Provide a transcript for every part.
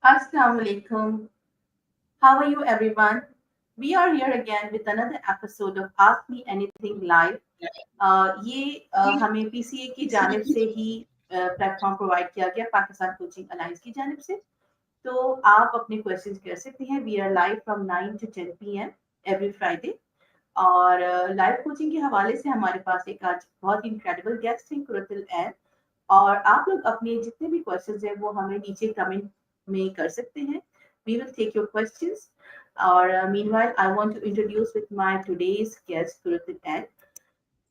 Assalamu alaikum. How are you, everyone? We are here again with another episode of Ask Me Anything Live. ये हमें PCA की जानिब से ही platform provide किया गया पाकिस्तान कोचिंग अलायंस की जानिब से तो आप अपने क्वेश्चंस कर सकते हैं we are live from 9 to 10 p.m. Every Friday और लाइव कोचिंग के हवाले से हमारे पास एक आज बहुत ही इनक्रेडिबल गेस्ट हैं कुरतुल ऐन और आप लोग अपने जितने भी क्वेश्चंस हैं वो हमें नीचे कमेंट में कर सकते हैं we will take your questions और meanwhile I want to introduce with my today's guest Kurutul N.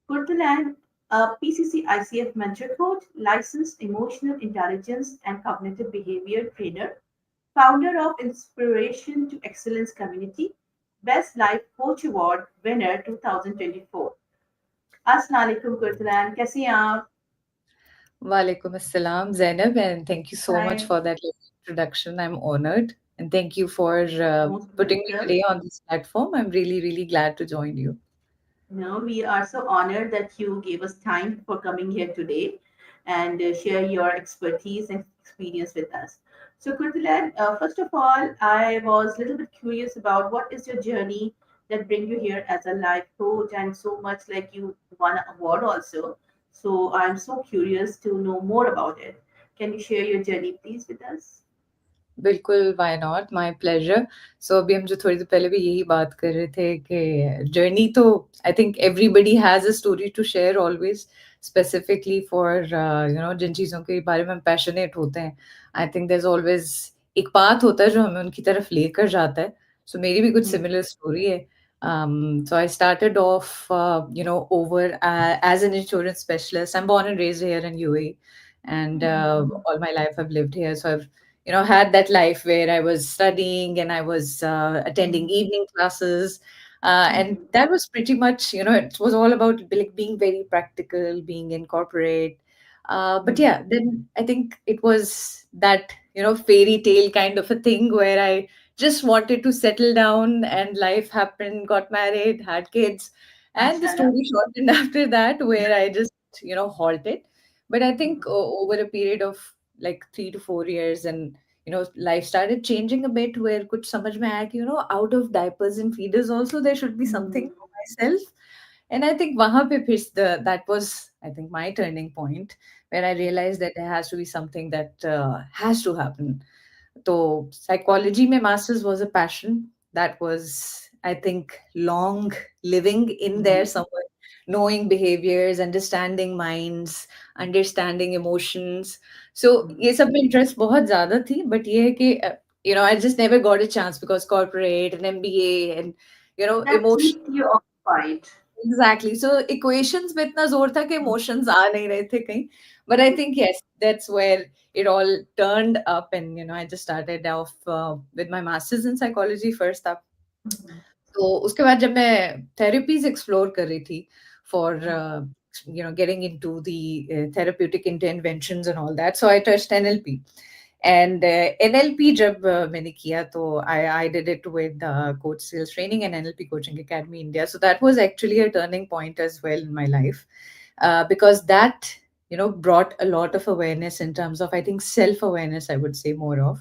Kurutul N, a PCC ICF mentor coach, licensed emotional intelligence and cognitive behavior trainer, founder of Inspiration to Excellence Community, Best Life Coach Award winner 2024. अस्सलाम वालेकुम Kurutul N, कैसी हैं आप? Walaikum assalam, Zainab, and thank you so much Hi, for that introduction. I'm honored, and thank you for most putting me welcome. today on this platform. I'm really, really glad to join you. No, we are so honored that you gave us time for coming here today and share your expertise and experience with us. So, Kurtulan, first of all, I was a little bit curious about what is your journey that bring you here as a life coach and so much like you won an award also. So, I'm so curious to know more about it. Can you share your journey, please, with us? बिल्कुल, why not, my pleasure. सो अभी हम जो थोड़ी देर पहले भी यही बात कर रहे थे कि जर्नी तो I think everybody has a story to share always, specifically for जिन चीज़ों के बारे में हम पैशनेट होते हैं। I think there is always एक पाथ होता है जो हमें उनकी तरफ लेकर जाता है। सो मेरी भी कुछ Hmm. सिमिलर स्टोरी है। So I started off, over as an insurance specialist. I'm born and raised here in UAE, and Hmm. all my life I've lived here. So I've had that life where I was studying and I was attending Hmm. evening classes. And Hmm. that was pretty much, it was all about like being very practical, being in corporate. But Hmm. yeah, then I think it was that, fairy tale kind of a thing where I just wanted to settle down and life happened, got married, had kids. And the Mashallah. story shortened after that, where I just, halted. But I think over a period of like 3 to 4 years, and life started changing a bit, where kuch samajh mein aaya ki, out of diapers and feeders also there should be something Hmm. for myself. And I think wahan pe phir that was, I think, my turning point, where I realized that there has to be something that has to happen. So psychology mein masters was a passion. That was, I think, long living in there Hmm. somewhere, knowing behaviors, understanding minds, understanding emotions. So Hmm. ये सब में interest बहुत ज़्यादा थी, but ये है कि I just never got a chance because corporate and MBA and That emotion. keeps you occupied. Exactly. So equations में इतना जोर था कि emotions आ नहीं रहे थे कहीं. But I think yes, that's where it all turned up, and I just started off with my masters in psychology first up. Mhm. तो उसके बाद जब मैं थेरेपीज एक्सप्लोर कर रही थी for Mhm. getting into the therapeutic interventions and all that, so I touched NLP. And NLP जब मैंने किया तो I did it with coach sales training and NLP coaching academy India, so that was actually a turning point as well in my life, because that brought a lot of awareness in terms of, I think, self awareness, I would say, more of.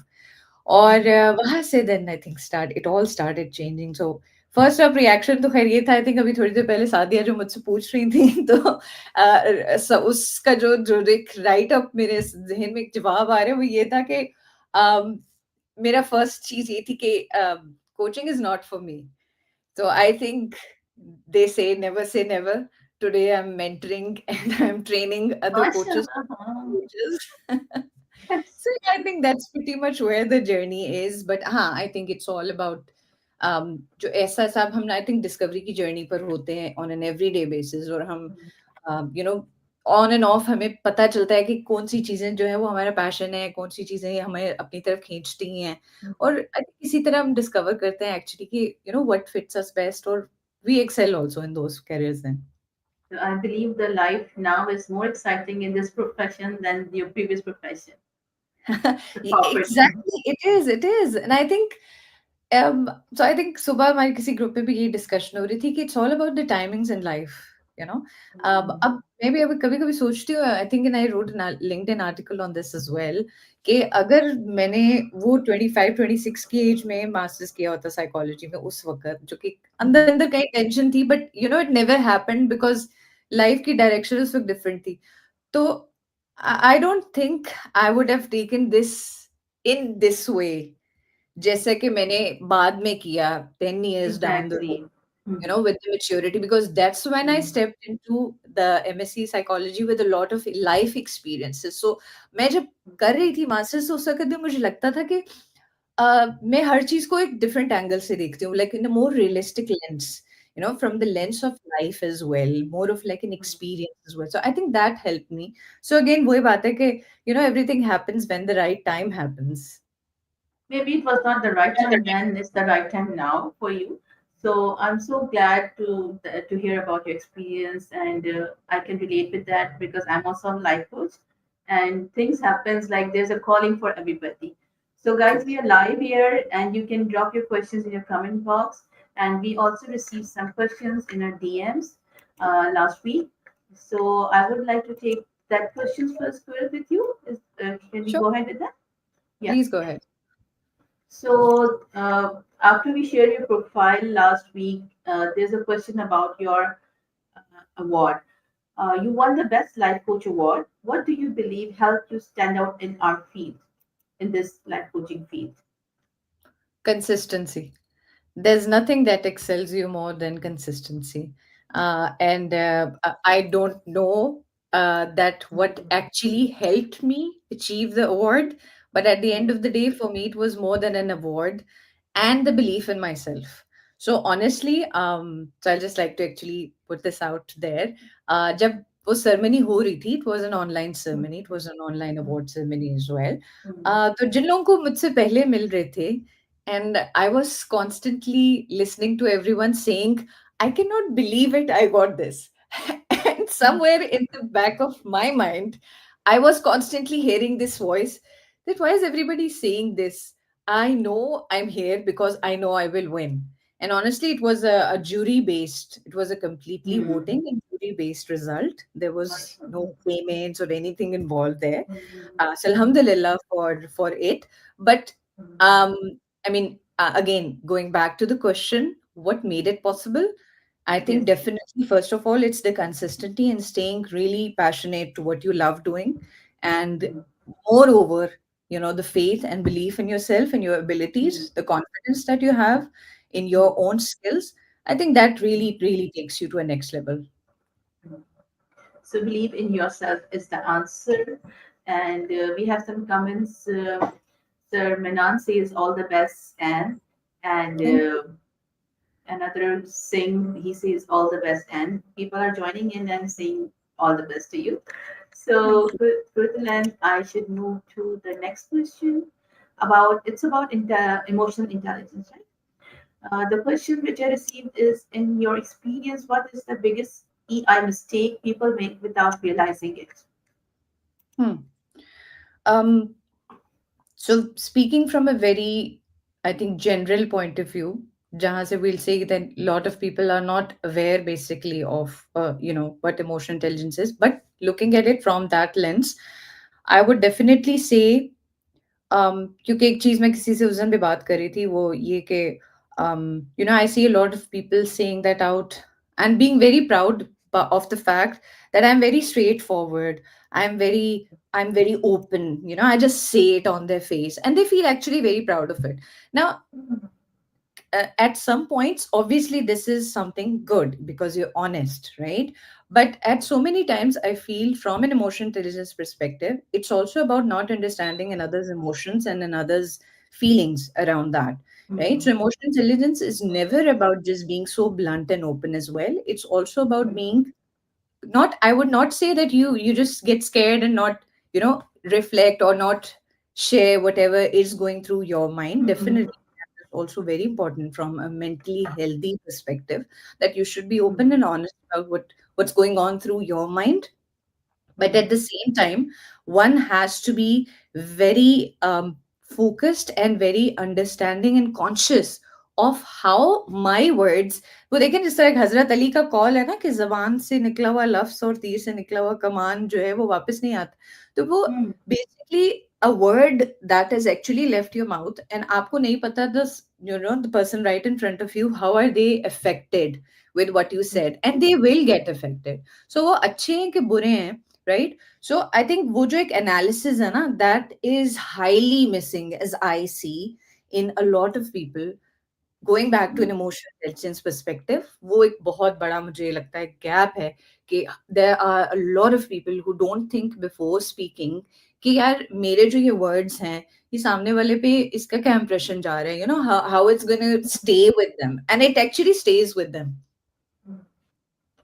और वहाँ से then I think start it all started changing. So first of reaction तो खैर ये था, I think अभी थोड़ी देर पहले सादिया जो मुझसे पूछ रही थी तो उसका जो एक राइट अप मेरे जहन में एक जवाब आ रहा है वो ये था कि अम, मेरा फर्स्ट चीज ये थी कि coaching is not for me. So I think they say never. Today I'm mentoring and I'm training other coaches. माशाल्लाह हाँ Coaches. that's So yeah, I think that's pretty much where the journey is. But I think it's all about जो ऐसा सब हम I think discovery की journey पर होते हैं on an everyday basis, और हम you know on and off हमें पता चलता है कि कौन सी चीजें जो है वो हमारा पैशन है, कौन सी चीजें हमें अपनी तरफ खींचती हैं, और I think इसी तरह हम डिस्कवर करते हैं एक्चुअली कि what fits us best, or we excel also in those careers then. I believe the life now is more exciting in this profession than your previous profession, the corporate one. Exactly, it is, and I think um so I think सुबह हमारे किसी group में भी ये discussion हो रही थी कि it's all about the timings in life. you know. Mm. अब मैं भी अभी कभी-कभी सोचती हूँ, I think and I wrote an LinkedIn article on this as well, कि अगर मैंने वो 25-26 की एज में मास्टर्स किया होता साइकोलॉजी में उस वक़्त, जो कि अंदर-अंदर कहीं टेंशन थी, but you know it never happened because life की डायरेक्शन उस वक़्त डिफरेंट थी। तो I don't think I would have taken this in this way, जैसे कि मैंने बाद में किया 10 years down the road, Exactly. you know, with the maturity, because that's when I Mm. stepped into the MSc psychology with a lot of life experiences. So मैं जब कर रही थी मास्टर्स, उस वक्त भी मुझे लगता था कि मैं हर चीज को एक डिफरेंट एंगल से देखती हूँ, like in a more realistic lens, you know, from the lens of life as well, more of like an experience as well. So I think that helped me. So again वही बात है कि you know everything happens when the right time happens. Maybe it was not the right time then, it's the right time now for you. So I'm so glad to hear about your experience, and I can relate with that because I'm also a life coach, and things happens like there's a calling for everybody. So guys, we are live here, and you can drop your questions in your comment box, and we also received some questions in our DMs last week. So I would like to take that questions first with you. Can we Sure, go ahead with that? Yeah. please go ahead. So, after we shared your profile last week, there's a question about your award. You won the Best Life Coach Award. What do you believe helped you stand out in our field, in this life coaching field? Consistency. There's nothing that excels you more than consistency. And I don't know that what Mhm. actually helped me achieve the award, but at the end Mhm. of the day, for me, it was more than an award and the belief in myself. So honestly, so I'll just like to actually put this out there. जब वो ceremony हो रही थी, it was an online ceremony, it was an online award ceremony as well. Mhm. तो जिन लोगों को मुझसे पहले मिल रहे थे, and I was constantly listening to everyone saying, I cannot believe it, I got this. And somewhere in the back of my mind, I was constantly hearing this voice that why is everybody saying this? I know I'm here because I know I will win. And honestly, it was a jury based, it was a completely Mhm. voting and jury based result. There was no Mashallah. payments or anything involved there. Mhm. So alhamdulillah for it. But Mhm. um, I mean, again, going back to the question, what made it possible? I think Yes. definitely, first of all, it's the consistency and staying really passionate to what you love doing. And Mhm. moreover, you know, the faith and belief in yourself and your Mhm. abilities, the confidence that you have in your Mhm. own skills. I think that really, really takes you to a next level. Mhm. So believe in yourself is the answer. And we have some comments. Sir Menon says all the best, and Thank another Singh, he says all the best, and people are joining in and saying all the best to you. So you. Furtherland, I should move to the next question about it's about emotional intelligence, right? The question which I received is, in your experience, what is the biggest EI mistake people make without realizing it? Hmm. Um, So speaking from a very, I think, general point of view, jahan se we'll say that a lot of people are not aware basically of, you know, what emotional intelligence is. But looking at it from that lens, I would definitely say क्योंकि एक चीज़ मैं किसी से उस दिन भी बात कर रही थी वो ये कि you know, I see a lot of people saying that out and being very proud of the fact that I'm very straightforward. I'm very open. You know, I just say it on their face, and they feel actually very proud of it. Now, at some points, obviously, this is something good because you're honest, right? But at so many times, I feel from an emotional intelligence perspective, it's also about not understanding another's emotions and another's feelings around that, right? So, Mhm. emotional intelligence is never about just being so blunt and open as well. It's also about being not, I would not say that you just get scared and not, you know, reflect or not share whatever is going through your mind. Definitely Mhm. that is also very important from a mentally healthy perspective, that you should be open Mhm. and honest about what's going on through your mind. But at Mhm. the same time, one has to be very focused and very understanding and conscious of how my words, वो देखें जिस तरह हजरत अली का call है ना कि जबान से निकला हुआ लफ्ज और तीर से निकला हुआ कमान जो है वो वापस नहीं आता, तो वो Hmm. basically a word that has actually left your mouth and आपको नहीं पता the person right in front of you, how are they affected with what you said, and they will get affected. So वो अच्छे हैं कि बुरे हैं, right? So I think वो जो एक analysis है ना, that is highly missing as I see in a lot of people. Going back to an emotional intelligence perspective, वो एक बहुत बड़ा मुझे लगता है गैप है कि there are a lot of people who don't think before speaking कि यार मेरे जो ये words हैं ये सामने वाले पे इसका क्या impression जा रहा है, how it's going to stay with them, and it actually stays with them.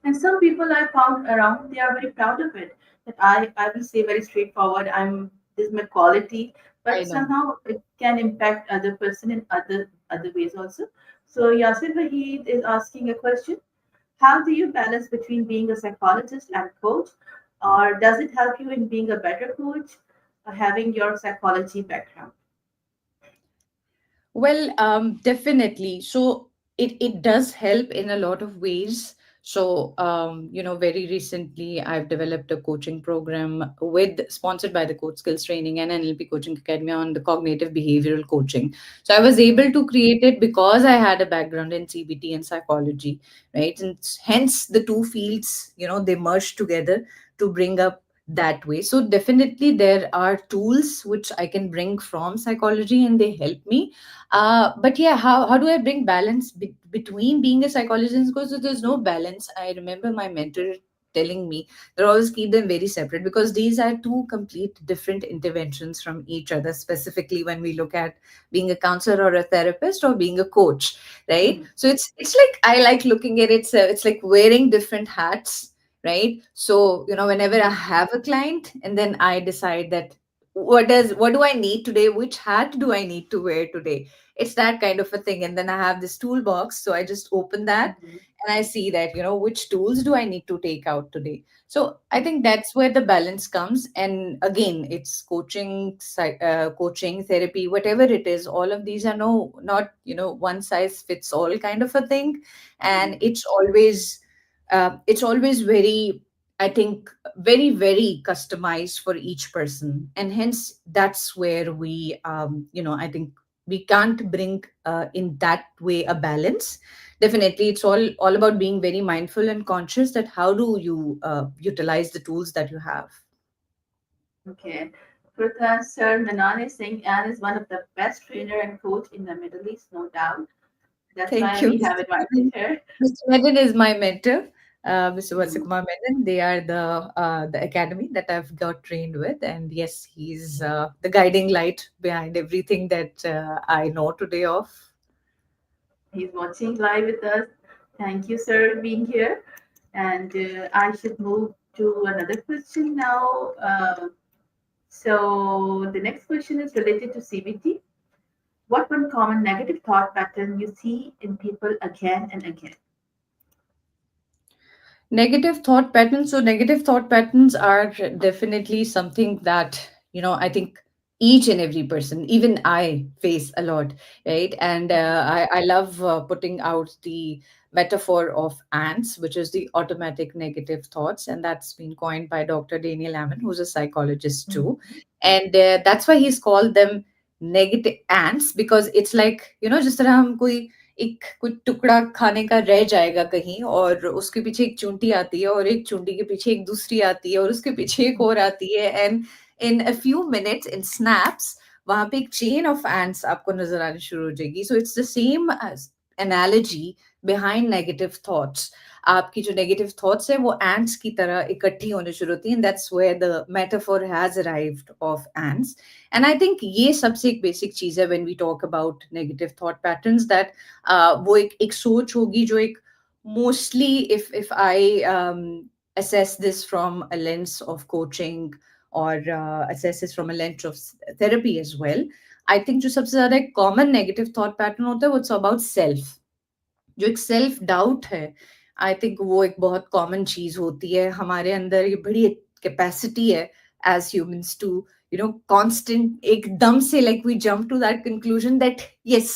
And some people I found around, they are very proud of it. That I will say very straightforward, this is my quality, I but know. somehow it can impact other person in other ways also. So Yasir Wahid is asking a question. How do you balance between being a psychologist and coach? Or does it help you in being a better coach, having your psychology background? Well, definitely. So it does help in a lot of ways. So very recently I've developed a coaching program with sponsored by the Coach Skills Training and NLP Coaching Academy on the cognitive behavioral coaching. So I was able to create it because I had a background in CBT and psychology, right? And hence the two fields, they merged together to bring up that way. So definitely there are tools which I can bring from psychology and they help me, but yeah, how do I bring balance between being a psychologist? Because there's no balance. I remember my mentor telling me that always keep them very separate because these are two complete different interventions from each other, specifically when we look at being a counselor or a therapist or being a coach, right? Mhm. So it's like I like looking at it, so it's like wearing different hats, right? So whenever I have a client and then I decide that what do I need today, which hat do I need to wear today, it's that kind of a thing. And then I have this toolbox, so I just open that Mhm. and I see that which tools do I need to take out today. So I think that's where the balance comes. And again, it's coaching, coaching therapy, whatever it is, all of these are not one size fits all kind of a thing. And Mhm. it's always very, I think, very, very customized for each person. And hence that's where I think we can't bring in that way a balance. Definitely it's all about being very mindful and conscious that how do you utilize the tools that you have. Okay. Prathan Sir Nanane Singh Anne is one of the best trainer and coach in the Middle East, no doubt. That's Thank why you, we have Mr. invited Menon. her. Mr. Menon is my mentor, Mr. Mhm. Vatsakumar Menon. They are the academy that I've got trained with, and yes, he's the guiding light behind everything that I know today of. He's watching live with us. Thank you, sir, being here. And I should move to another question now. So the next question is related to CBT. What one common negative thought pattern you see in people again and again? Negative thought patterns. So, negative thought patterns are definitely something that, I think each and every person, even I, face a lot, right? And I love putting out the metaphor of ants, which is the automatic negative thoughts. And that's been coined by Dr. Daniel Ammon, who's a psychologist too. And that's why he's called them negative ants, because it's like, जिस तरह हम कोई एक कुछ टुकड़ा खाने का रह जाएगा कहीं और उसके पीछे एक चूंटी आती है और एक चूंटी के पीछे एक दूसरी आती है और उसके पीछे एक और आती है, and in a few minutes in snaps वहां पे एक चेन ऑफ एंड्स आपको नजर आनी शुरू हो जाएगी. So it's the same analogy behind negative thoughts. आपकी जो नेगेटिव थॉट्स है वो एंड्स की तरह इकट्ठी होने शुरू होती हैं. That's where the metaphor has arrived of ends. And I think ये सबसे एक बेसिक चीज है when we talk about negative thought patterns, that वो एक सोच होगी जो एक mostly if I assess this from a lens of coaching or assess this from a lens of therapy as well, I think जो सबसे ज्यादा एक कॉमन नेगेटिव थॉट पैटर्न होता है वो इट्स अबाउट सेल्फ. जो एक सेल्फ डाउट है, आई थिंक वो एक बहुत कॉमन चीज होती है हमारे अंदर. ये बड़ी कैपेसिटी है एज ह्यूमंस टू कांस्टेंट एकदम से like we jump to that conclusion that yes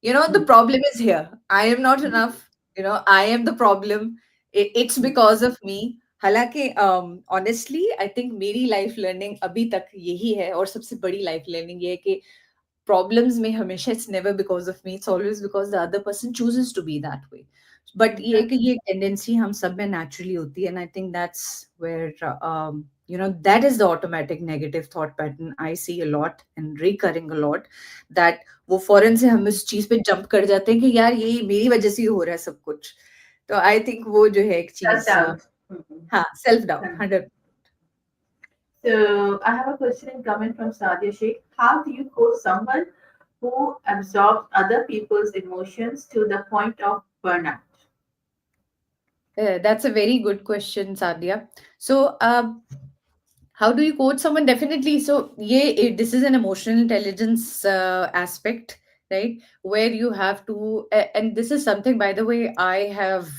The problem is here. I am not enough. I am the problem. It's because of me. हालांकि honestly I think मेरी life learning अभी तक यही है, और सबसे बड़ी life learning ये है कि problems में हमेशा it's never because of me, it's always because the other person chooses to be that way. But ये है कि Exactly. ये tendency हम सब में naturally होती है, and I think that's where that is the automatic negative thought pattern I see a lot and recurring a lot, that वो फौरन से हम इस चीज पे जंप कर जाते हैं कि यार ये मेरी वजह से ही हो रहा है सब कुछ. तो आई थिंक वो जो है एक Self चीज, doubt. हाँ, self doubt 100. So I have a question in comment from Sadia Sheikh. How do you coach someone who absorbs other people's emotions to the point of burnout? That's a very good question, Sadia. So, how do you coach someone? Definitely. So, this is an emotional intelligence aspect, right? Where you have to, and this is something, by the way, I have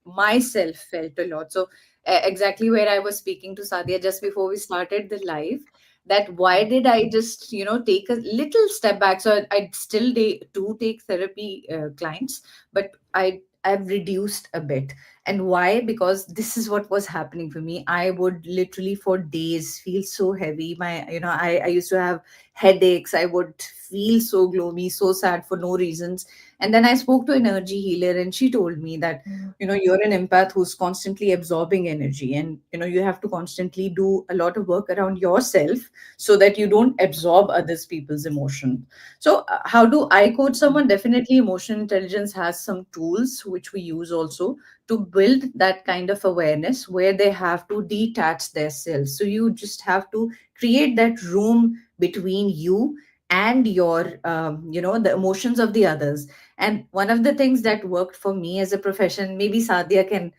myself felt a lot. So, exactly where I was speaking to Sadia just before we started the live, that why did I just, take a little step back? So, I still do take therapy clients, but I've reduced a bit. And why? Because this is what was happening for me. I would literally for days feel so heavy. I used to have headaches. I would feel so gloomy, so sad for no reasons. And then I spoke to an energy healer, and she told me that, you're an empath who's constantly absorbing energy, and, you have to constantly do a lot of work around yourself so that you don't absorb others people's emotion. So, how do I coach someone? Definitely, emotional intelligence has some tools which we use also to build that kind of awareness where they have to detach themselves. So you just have to create that room between you and your, the emotions of the others. And one of the things that worked for me as a profession, maybe Sadia can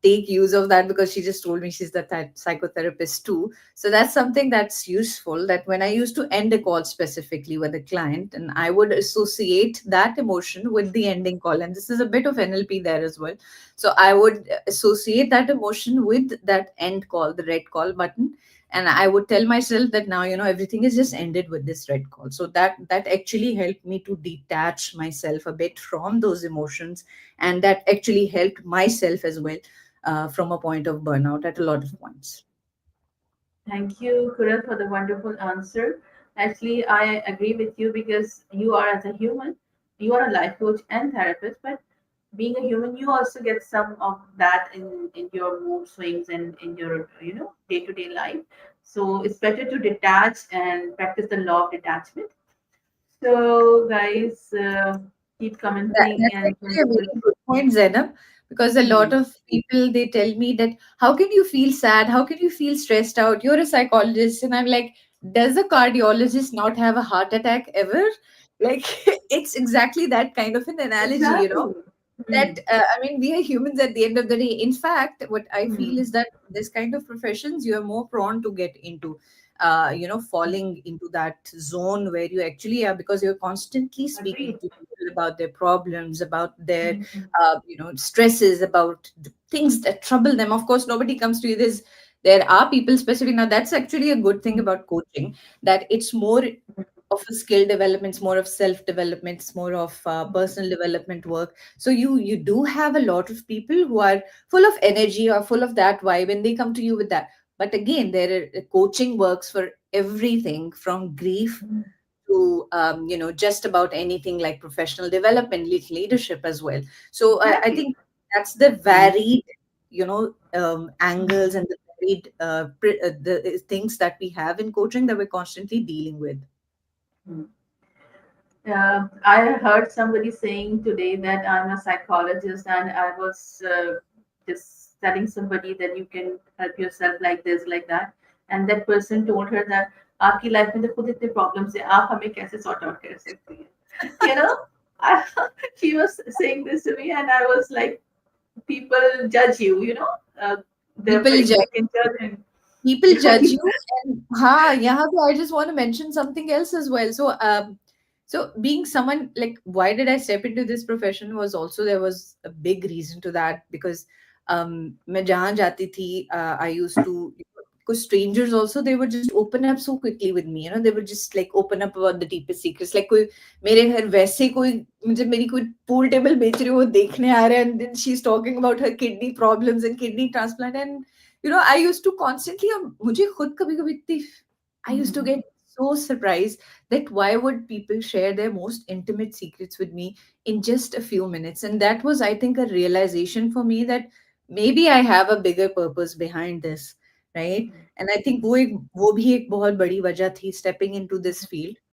take use of that, because she just told me she's that psychotherapist too. So that's something that's useful, that when I used to end a call specifically with a client, and I would associate that emotion with the ending call, and this is a bit of NLP there as well. So I would associate that emotion with that end call, the red call button, and I would tell myself that now, everything is just ended with this red call. So that actually helped me to detach myself a bit from those emotions, and that actually helped myself as well, from a point of burnout at a lot of points. Thank you, Kurat, for the wonderful answer. Actually, I agree with you because you are, as a human, you are a life coach and therapist, but being a human, you also get some of that in your mood swings and in your, day-to-day life. So it's better to detach and practice the law of detachment. So, guys, keep commenting That's and actually a very good point, Zainab, because a lot Hmm. of people, they tell me that how can you feel sad? How can you feel stressed out? You're a psychologist, and I'm like, does a cardiologist not have a heart attack ever? Like, it's exactly that kind of an analogy. Exactly. Hmm. That I mean, we are humans at the end of the day. In fact, what I feel Hmm. is that this kind of professions, you are more prone to get into falling into that zone where you actually are, because you're constantly speaking Agreed. to people about their problems, about their Hmm. stresses, about the things that trouble them. Of course, nobody comes to you. There are people specific. Now, that's actually a good thing about coaching, that it's more of a skill development, it's more of self development, it's more of personal development work. So you do have a lot of people who are full of energy or full of that vibe, and they come to you with that. But again, coaching works for everything from grief to just about anything like professional development, leadership as well. So I Exactly. think that's the Hmm. varied angles and the varied the things that we have in coaching that we're constantly dealing with. Hmm. I heard somebody saying today that I'm a psychologist, and I was just telling somebody that you can help yourself like this, like that, and that person told her that आपकी life में तो खुद इतने problems है आप हमें कैसे sort out कर सकती हैं you know I, she was saying this to me and I was like people judge you uh, they're People very judge quick in judging. people Yeah, judge you. And yeah, I just want to mention something else as well. So being someone like, why did I step into this profession was also, there was a big reason to that, because मैं जहाँ जाती थी, I used to because strangers also, they would just open up so quickly with me, they would just like open up about the deepest secrets. Like कोई मेरे घर वैसे कोई मुझे मेरी कोई pool table बेच रही हो वो देखने आ रहा है, and then she's talking about her kidney problems and kidney transplant. And I used to constantly, मुझे खुद कभी कभी इतनी, I used to get so surprised that why would people share their most intimate secrets with me in just a few minutes. And that was, I think, a realization for me that maybe I have a bigger purpose behind this, right? And I think वो भी एक बहुत बड़ी वजह थी stepping into this field.